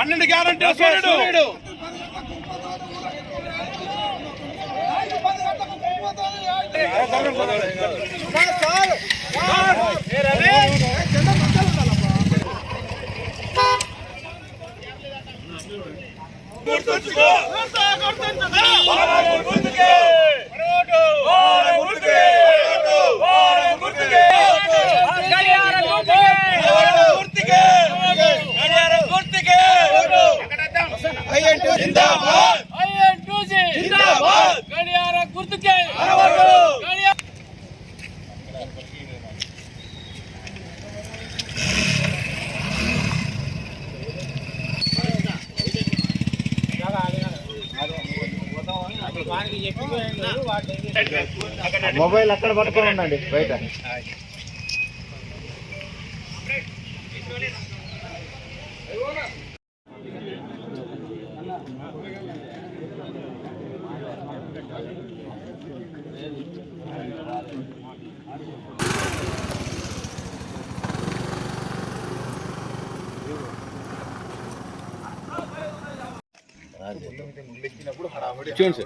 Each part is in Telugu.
12 గ్యారెంటీ సూర్యుడు మొబైల్ అక్కడ పట్టుకొని ఉండండి బయట. చూడండి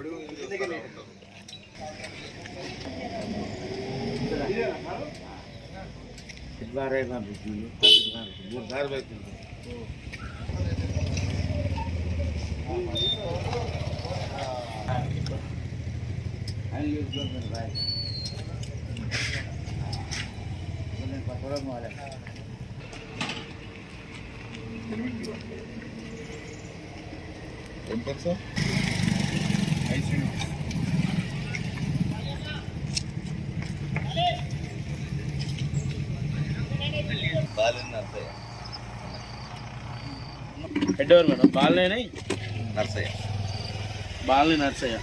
సార్. హెడ్ ఎవరు మేడం? బాలనే నర్సయ్య. బాలనే నర్సయ్య.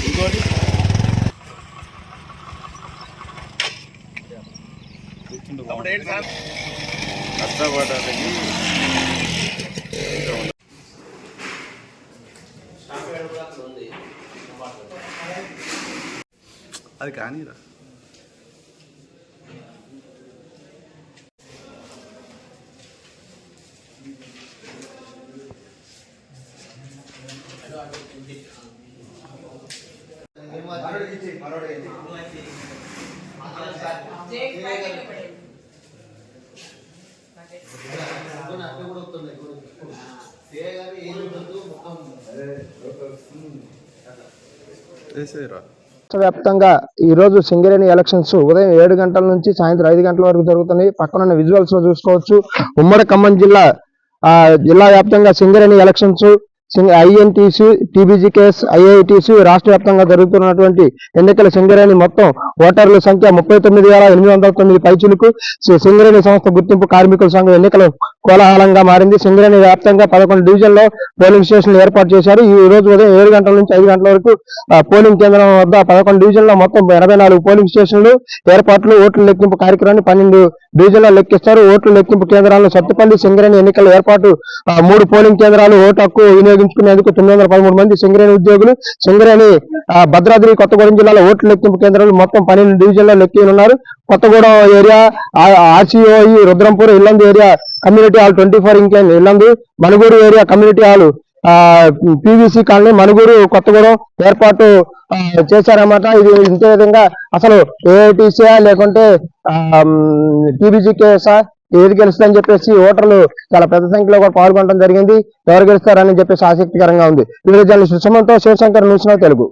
ఇంకోటి కష్టపడాలని అది కానీ వ్యాప్తంగా ఈ రోజు సింగరేణి ఎలక్షన్స్ ఉదయం 7 గంటల నుంచి సాయంత్రం 5 గంటల వరకు జరుగుతున్నాయి. పక్కనున్న విజువల్స్ లో చూసుకోవచ్చు. ఉమ్మడి ఖమ్మం జిల్లా వ్యాప్తంగా Singareni elections INTUC, TBGKS, IITC రాష్ట్ర వ్యాప్తంగా జరుగుతున్నటువంటి ఎన్నికల సింగరేణి మొత్తం ఓటర్ల సంఖ్య 39,809 పైచిలకు. సింగరేణి సంస్థ గుర్తింపు కార్మికుల సంఘం ఎన్నికల కోలాహలంగా మారింది. సింగరేణి వ్యాప్తంగా 11 డివిజన్లో పోలింగ్ స్టేషన్లు ఏర్పాటు చేశారు. ఈ రోజు ఉదయం 7 గంటల నుంచి 5 గంటల వరకు పోలింగ్ కేంద్రం వద్ద 11 డివిజన్లో మొత్తం 84 పోలింగ్ స్టేషన్లు ఏర్పాట్లు. ఓట్ల లెక్కింపు కార్యక్రమాన్ని 12 డివిజన్లో లెక్కిస్తారు. ఓట్ల లెక్కింపు కేంద్రాలను సత్తుపల్లి సింగరేణి ఎన్నికల ఏర్పాటు 3 పోలింగ్ కేంద్రాలు. ఓటు హక్కు వినియోగించుకునేందుకు 913 మంది సింగరేణి ఉద్యోగులు. సింగరేణి భద్రాద్రి కొత్తగూడెం జిల్లాలో ఓట్ల లెక్కింపు కేంద్రాలు మొత్తం 12 డివిజన్లో లెక్కనున్నారు. Kothagudem area RCOE, Rudrampur, Yellandu area community hall 24 ఇంకేం Yellandu, Manuguru area community hall, PVC colony, Manuguru, Kothagudem ఏర్పాటు చేశారన్నమాట. ఇది ఇంతే విధంగా అసలు ఏఐటీసీయా లేకుంటే టీబీజీకేఎస్ఆ ఏది గెలుస్తుందని చెప్పేసి ఓటర్లు చాలా పెద్ద సంఖ్యలో కూడా పాల్గొనడం జరిగింది. ఎవరు గెలుస్తారని చెప్పేసి ఆసక్తికరంగా ఉంది. వీడియో జర్నలిస్ట్ సుమన్తో శివశంకర్, న్యూస్ నౌ తెలుగు.